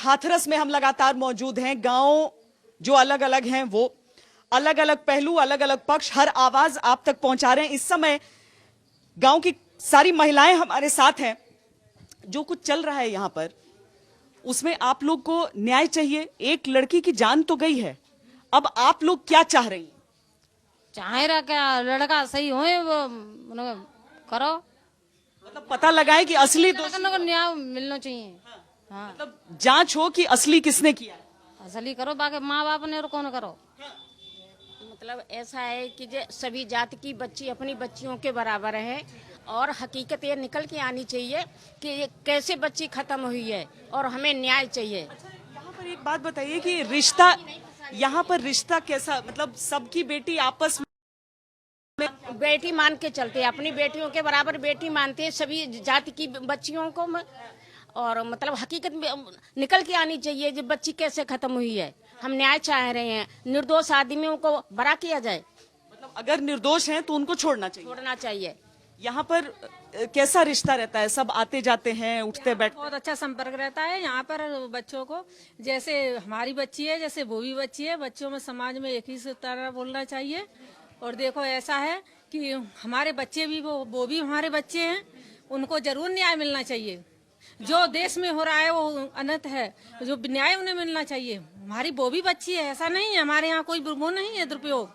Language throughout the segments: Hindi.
हाथरस में हम लगातार मौजूद हैं। गांव जो अलग अलग हैं, वो अलग अलग पहलू, अलग अलग पक्ष, हर आवाज आप तक पहुंचा रहे हैं। इस समय गांव की सारी महिलाएं हमारे साथ हैं। जो कुछ चल रहा है यहाँ पर, उसमें आप लोग को न्याय चाहिए। एक लड़की की जान तो गई है, अब आप लोग क्या चाह रही हैं? चाहे रहा क्या, लड़का सही होए वो करो, मतलब पता लगाए कि असली दोषी को न्याय मिलना चाहिए। हाँ, मतलब जांच हो कि असली किसने किया। असली करो, बाकी माँ बाप ने और कौन करो। मतलब ऐसा है कि जो सभी जाति की बच्ची अपनी बच्चियों के बराबर है और हकीकत ये निकल के आनी चाहिए कि ये कैसे बच्ची खत्म हुई है और हमें न्याय चाहिए। यहाँ पर एक बात बताइए कि रिश्ता, यहाँ पर रिश्ता कैसा, मतलब सबकी बेटी आपस में बेटी मान के चलते हैं, अपनी बेटियों के बराबर बेटी मानते हैं सभी जाति की बच्चियों को। और मतलब हकीकत में निकल के आनी चाहिए जो बच्ची कैसे खत्म हुई है। हम न्याय चाह रहे हैं, निर्दोष आदमियों को बरा किया जाए। मतलब अगर निर्दोष हैं तो उनको छोड़ना चाहिए। यहाँ पर कैसा रिश्ता रहता है? सब आते जाते हैं, उठते बैठते? बहुत अच्छा संपर्क रहता है यहाँ पर बच्चों को। जैसे हमारी बच्ची है, जैसे वो भी बच्ची है। बच्चों में समाज में एक ही तरह बोलना चाहिए। और देखो ऐसा है कि हमारे बच्चे भी वो भी हमारे बच्चे हैं, उनको जरूर न्याय मिलना चाहिए। जो देश में हो रहा है वो अनंत है, जो न्याय उन्हें मिलना चाहिए। हमारी वो भी बच्ची है, ऐसा नहीं है हमारे यहाँ कोई वो नहीं है दुरुपयोग।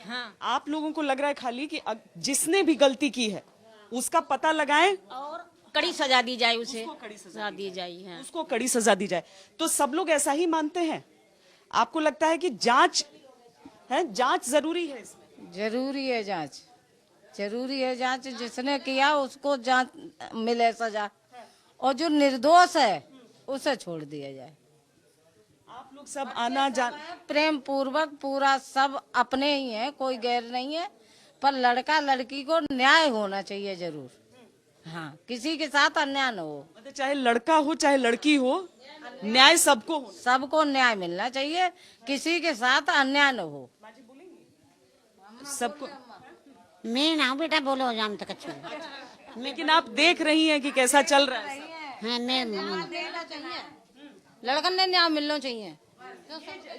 हाँ, आप लोगों को लग रहा है खाली कि जिसने भी गलती की है उसका पता लगाएं और कड़ी सजा दी जाए, उसे सजा दी जाए। हाँ। उसको कड़ी सजा दी जाए। तो सब लोग ऐसा ही मानते हैं? आपको लगता है कि जांच है, जांच जरूरी है इसमें? जरूरी है जांच, जरूरी है जांच। जिसने किया उसको जांच मिले, सजा, और जो निर्दोष है उसे छोड़ दिया जाए। आप लोग सब आना जान प्रेम पूर्वक पूरा सब अपने ही है, कोई गैर नहीं है, पर लड़का लड़की को न्याय होना चाहिए जरूर। हाँ, किसी के साथ अन्याय न हो। मतलब चाहे लड़का हो चाहे लड़की हो, न्याय सबको हो, सबको न्याय मिलना चाहिए, किसी के साथ अन्याय न हो। सबको। मैं ना बेटा बोलो जाम तक अच्छा। लेकिन आप देख रही हैं कि कैसा चल रहा है। हाँ मैं लड़कन ने न्याय मिलना चाहिए।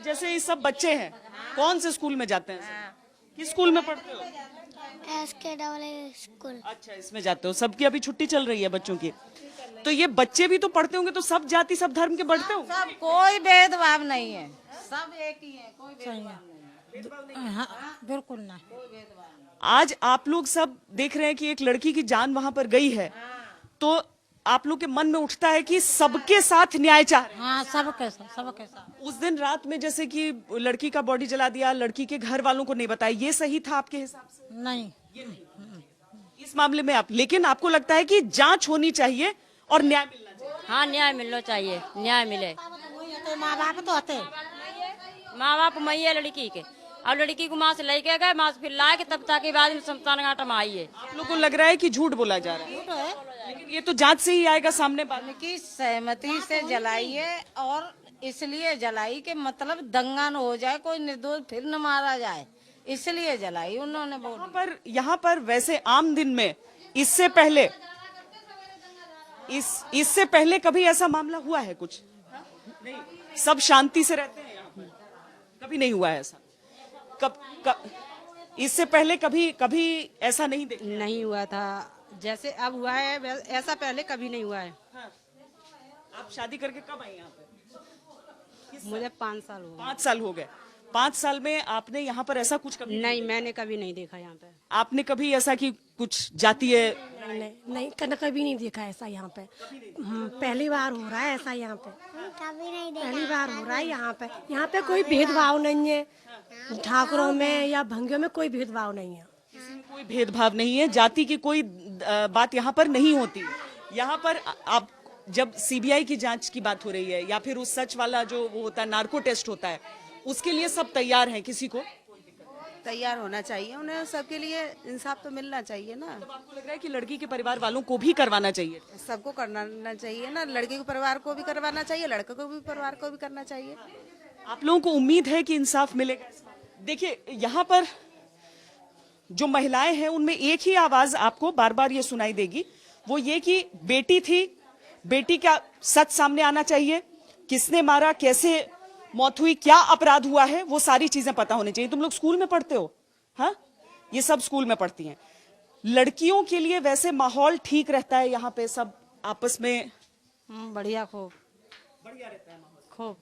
जैसे ये सब बच्चे हैं, कौन से स्कूल में जाते हैं? किस स्कूल में पढ़ते हो? SK school. अच्छा, इसमें जाते हो। सबकी अभी छुट्टी चल रही है बच्चों की। तो ये बच्चे भी तो पढ़ते होंगे, तो सब जाति सब धर्म के पढ़ते होंगे? सब, कोई भेदभाव नहीं है, सब एक ही है, कोई भेदभाव नहीं। हाँ, बिल्कुल ना। आज आप लोग सब देख रहे हैं कि एक लड़की की जान वहां पर गई है, तो आप लोग के मन में उठता है कि सबके साथ न्याय चाह रहे हैं। हाँ, सबके साथ। उस दिन रात में जैसे कि लड़की का बॉडी जला दिया, लड़की के घर वालों को नहीं बताया, ये सही था आपके हिसाब से? नहीं, इस मामले में आप, लेकिन आपको लगता है कि जांच होनी चाहिए और न्याय मिलना चाहिए? हाँ, न्याय मिलना चाहिए, न्याय मिले। माँ बाप तो होते, माँ बाप मैया लड़की के, अब लड़की को माँ से लेके गए, माँ से फिर लाए के तब तक बाद में शमशान घाट में आई है। आप लोग को लग रहा है कि झूठ बोला जा रहा है, लेकिन ये तो जांच से ही आएगा सामने बात। की सहमति से जलाई है, और इसलिए जलाई के मतलब दंगा न हो जाए, कोई निर्दोष फिर न मारा जाए, इसलिए जलाई उन्होंने बोल। यहाँ पर वैसे आम दिन में इससे पहले कभी ऐसा मामला हुआ है कुछ? नहीं, सब शांति से रहते हैं यहाँ पर, कभी नहीं हुआ है ऐसा? इससे पहले कभी ऐसा नहीं देखा? नहीं हुआ था, जैसे अब हुआ है ऐसा पहले कभी नहीं हुआ है। हाँ। आप शादी करके कब आई यहाँ पे? मुझे 5 साल हो गए। 5 साल हो गए। 5 साल में आपने यहाँ पर ऐसा कुछ कभी नहीं, मैंने कभी नहीं देखा यहाँ पे। आपने कभी ऐसा कि कुछ जातीय? नहीं, कभी नहीं देखा ऐसा यहाँ पे। पहली बार हो रहा है ऐसा यहाँ पे, कभी नहीं देखा। पहली बार हो रहा है यहाँ पे। यहाँ पे कोई भेदभाव नहीं है, ठाकुरों में या भंगियों में कोई भेदभाव नहीं है। कोई भेदभाव नहीं है, जाति की कोई बात यहाँ पर नहीं होती। यहाँ पर आप जब सीबीआई की जांच की बात हो रही है, या फिर उस सच वाला जो वो होता है, नार्को टेस्ट होता है, उसके लिए सब तैयार हैं। किसी को तैयार होना चाहिए, उन्हें सबके लिए इंसाफ तो मिलना चाहिए ना। तो आपको लग रहा है कि लड़की के परिवार वालों को भी करवाना चाहिए? सबको करना चाहिए ना, लड़के के परिवार को भी करवाना चाहिए, लड़के को भी परिवार को भी करना चाहिए। आप लोगों को उम्मीद है कि इंसाफ मिलेगा? देखिए, यहाँ पर जो महिलाएं हैं उनमें एक ही आवाज आपको बार बार ये सुनाई देगी, वो ये कि बेटी थी, बेटी का सच सामने आना चाहिए, किसने मारा, कैसे मौत हुई, क्या अपराध हुआ है, वो सारी चीजें पता होनी चाहिए। तुम लोग स्कूल में पढ़ते हो, हाँ, ये सब स्कूल में पढ़ती हैं। लड़कियों के लिए वैसे माहौल ठीक रहता है यहाँ पे, सब आपस में बढ़िया, खूब बढ़िया रहता है माहौल। खूब।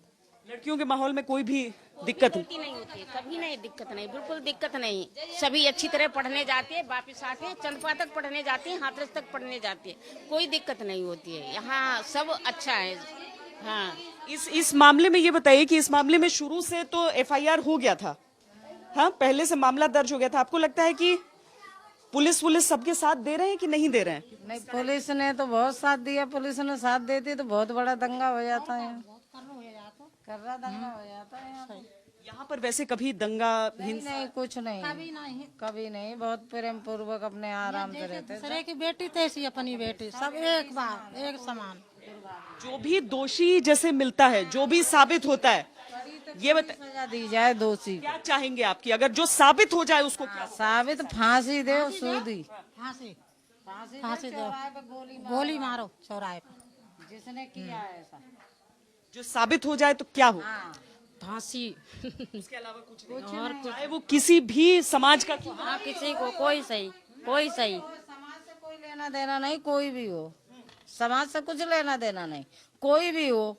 लड़कियों के माहौल में कोई भी दिक्कत नहीं? नहीं होती है, कभी नहीं, दिक्कत नहीं, बिल्कुल दिक्कत नहीं। सभी अच्छी तरह पढ़ने जाते हैं, वापिस आते हैं, चंदपा तक पढ़ने जाते हैं, हाथरस तक पढ़ने जाते हैं, कोई दिक्कत नहीं होती है। यहाँ सब अच्छा है। हाँ, इस मामले में ये बताइए कि इस मामले में शुरू से तो एफआईआर हो गया था, हाँ, पहले से मामला दर्ज हो गया था। आपको लगता है कि पुलिस सबके साथ दे रहे हैं कि नहीं दे रहे हैं? नहीं, पुलिस ने तो बहुत साथ दिया, पुलिस ने साथ देती तो बहुत बड़ा दंगा हो जाता है, कर्रा दंगा हो जाता है। यहाँ पर वैसे कभी दंगा नहीं, कुछ नहीं, कभी नहीं, बहुत प्रेम पूर्वक अपने आराम से रहते। दूसरे की बेटी तैसी अपनी बेटी, सब एक बार एक समान। जो भी दोषी जैसे मिलता है, जो भी साबित होता है, ये सजा दी जाए दोषी को। क्या चाहेंगे आपकी, अगर जो साबित हो जाए उसको क्या? साबित फांसी दे, सूदी, फांसी फांसी दो, गोली मारो चौराहे पे। जिसने किया है ऐसा, जो साबित हो जाए तो क्या हो? फांसी। उसके अलावा कुछ नहीं, और चाहे वो किसी भी समाज का क्यों? हाँ, किसी को कोई सही, कोई सही। समाज से कोई लेना देना नहीं, कोई भी हो, समाज से कुछ लेना देना नहीं, कोई भी हो,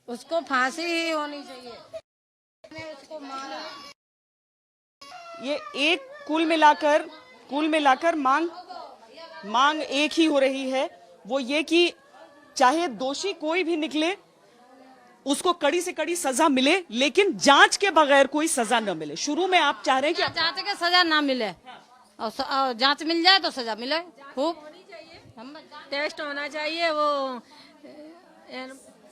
उसको फांसी ही होनी चाहिए। उसको मारा। ये एक कुल मिलाकर मांग एक ही हो रही है, वो ये कि चाहे दोषी कोई भी निकले, उसको कड़ी से कड़ी सजा मिले, लेकिन जांच के बगैर कोई सजा न मिले। शुरू में आप चाह रहे हैं कि जांच के सजा ना मिले और जांच मिल जाए तो सजा मिले खूब। टेस्ट होना चाहिए वो।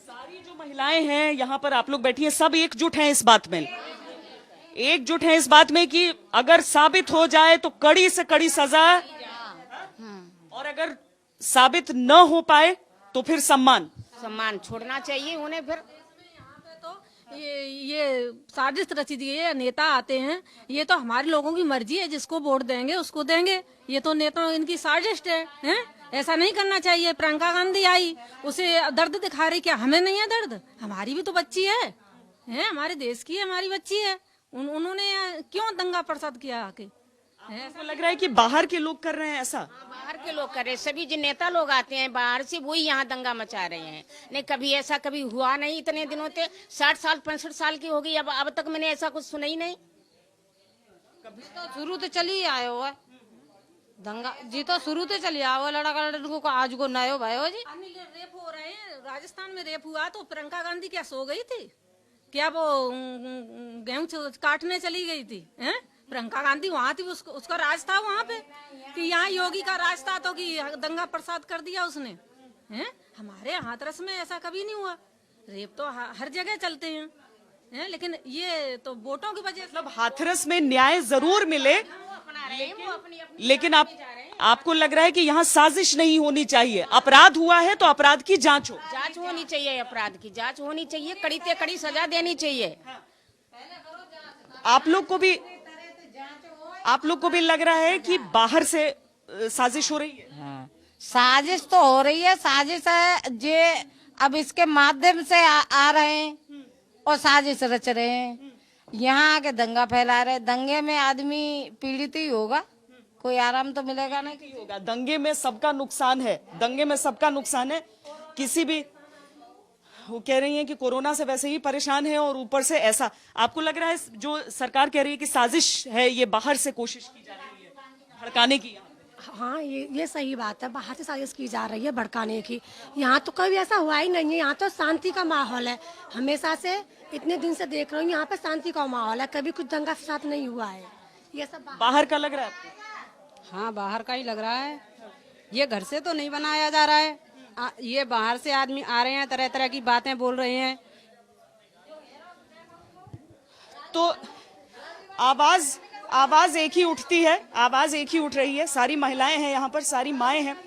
सारी जो महिलाएं हैं यहाँ पर, आप लोग बैठी हैं, सब एकजुट हैं इस बात में, एकजुट हैं इस बात में कि अगर साबित हो जाए तो कड़ी से कड़ी सजा, और अगर साबित न हो पाए तो फिर सम्मान छोड़ना चाहिए उन्हें। फिर तो ये साजिश रची दी है, नेता आते हैं, ये तो हमारे लोगों की मर्जी है, जिसको वोट देंगे उसको देंगे। ये तो नेता इनकी साजिश है, हैं? ऐसा नहीं करना चाहिए। प्रियंका गांधी आई, उसे दर्द दिखा रही, क्या हमें नहीं है दर्द? हमारी भी तो बच्ची है, हमारे देश की है, हमारी बच्ची है। उन्होंने क्यों दंगा प्रसाद किया आके? ऐसा लग रहा है कि बाहर के लोग कर रहे हैं ऐसा। बाहर के लोग कर रहे हैं, सभी जो नेता लोग आते हैं बाहर से, वही यहाँ दंगा मचा रहे हैं। नहीं, कभी ऐसा कभी हुआ नहीं, इतने दिनों से 60 साल 65 साल की हो गई, अब तक मैंने ऐसा कुछ सुना ही नहीं। तो शुरू तो चली आयो है दंगा जी, तो शुरू तो चली आओ, लड़का लड़को को आज को नयो भयो जी। रेप हो रहे हैं, राजस्थान में रेप हुआ तो प्रियंका गांधी क्या सो गई थी क्या? वो गेहूं काटने चली गई थी, हैं? प्रियंका गांधी वहाँ थी, उसका राज था वहाँ पे, कि यहाँ योगी का राज था तो कि दंगा प्रसाद कर दिया उसने, हैं? हमारे हाथरस में ऐसा कभी नहीं हुआ। रेप तो हर जगह चलते हैं, लेकिन ये तो वोटों की वजह से। मतलब हाथरस में न्याय जरूर मिले, लेकिन आपको लग रहा है कि यहाँ साजिश नहीं होनी चाहिए, अपराध हुआ है तो अपराध की जांच हो, जांच होनी चाहिए, अपराध की जांच होनी चाहिए, कड़ी से कड़ी सजा देनी चाहिए। आप लोग को भी लग रहा है कि बाहर से साजिश हो रही है? हाँ, साजिश तो हो रही है, साजिश है जे अब इसके माध्यम से आ रहे हैं और साजिश रच रहे हैं, यहाँ आके दंगा फैला रहे। दंगे में आदमी पीड़ित ही होगा, कोई आराम तो मिलेगा नहीं होगा। दंगे में सबका नुकसान है, दंगे में सबका नुकसान है। किसी भी, वो कह रही हैं कि कोरोना से वैसे ही परेशान है और ऊपर से ऐसा। आपको लग रहा है जो सरकार कह रही है कि साजिश है, ये बाहर से कोशिश की जा रही है भड़काने की? हाँ, ये सही बात है, बाहर से साजिश की जा रही है भड़काने की। यहाँ तो कभी ऐसा हुआ ही नहीं है, यहाँ तो शांति का माहौल है। हमेशा से इतने दिन से देख रही हूँ, यहाँ पे शांति का माहौल है, कभी कुछ दंगा फसाद नहीं हुआ है। ये सब बाहर का लग रहा है आपको? हाँ, बाहर का ही लग रहा है, ये घर से तो नहीं बनाया जा रहा है। ये बाहर से आदमी आ रहे हैं, तरह तरह की बातें बोल रहे हैं। तो आवाज एक ही उठती है, आवाज एक ही उठ रही है। सारी महिलाएं हैं यहाँ पर, सारी माएं हैं,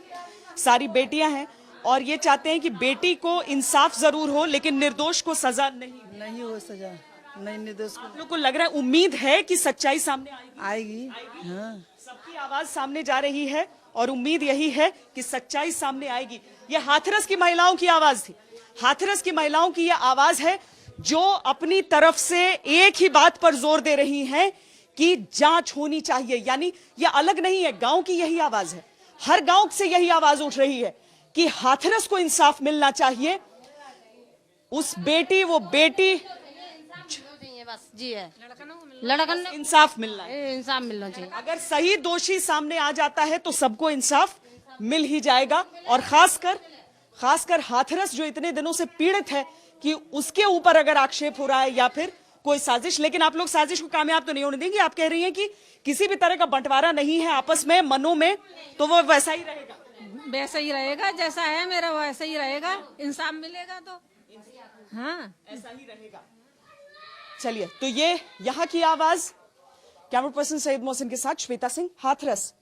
सारी बेटियां हैं, और ये चाहते हैं कि बेटी को इंसाफ जरूर हो, लेकिन निर्दोष को सजा नहीं हो, सजा नहीं, निर्दोष को। आप लोग को लग रहा है, उम्मीद है कि सच्चाई सामने आएगी? हाँ, सबकी आवाज सामने जा रही है और उम्मीद यही है कि सच्चाई सामने आएगी। ये हाथरस की महिलाओं की आवाज थी। हाथरस की महिलाओं की यह आवाज है जो अपनी तरफ से एक ही बात पर जोर दे रही हैं कि जांच होनी चाहिए। यानी यह अलग नहीं है, गांव की यही आवाज है। हर गांव से यही आवाज उठ रही है कि हाथरस को इंसाफ मिलना चाहिए। उस बेटी, वो बेटी, बस जी है, लड़कन इंसाफ मिलना है। इंसाफ मिलना चाहिए। अगर सही दोषी सामने आ जाता है तो सबको इंसाफ मिल ही जाएगा। और खासकर हाथरस जो इतने दिनों से पीड़ित है कि उसके ऊपर अगर आक्षेप हो रहा है या फिर कोई साजिश, लेकिन आप लोग साजिश को कामयाब तो नहीं होने देंगे। आप कह रही हैं कि किसी भी तरह का बंटवारा नहीं है आपस में, मनों में, तो वो वैसा ही रहेगा। वैसा ही रहेगा, जैसा है मेरा वैसा ही रहेगा। इंसाफ मिलेगा तो हाँ ऐसा ही रहेगा। चलिए, तो ये यहाँ की आवाज। कैमरा पर्सन सईद मोहसिन के साथ श्वेता सिंह, हाथरस।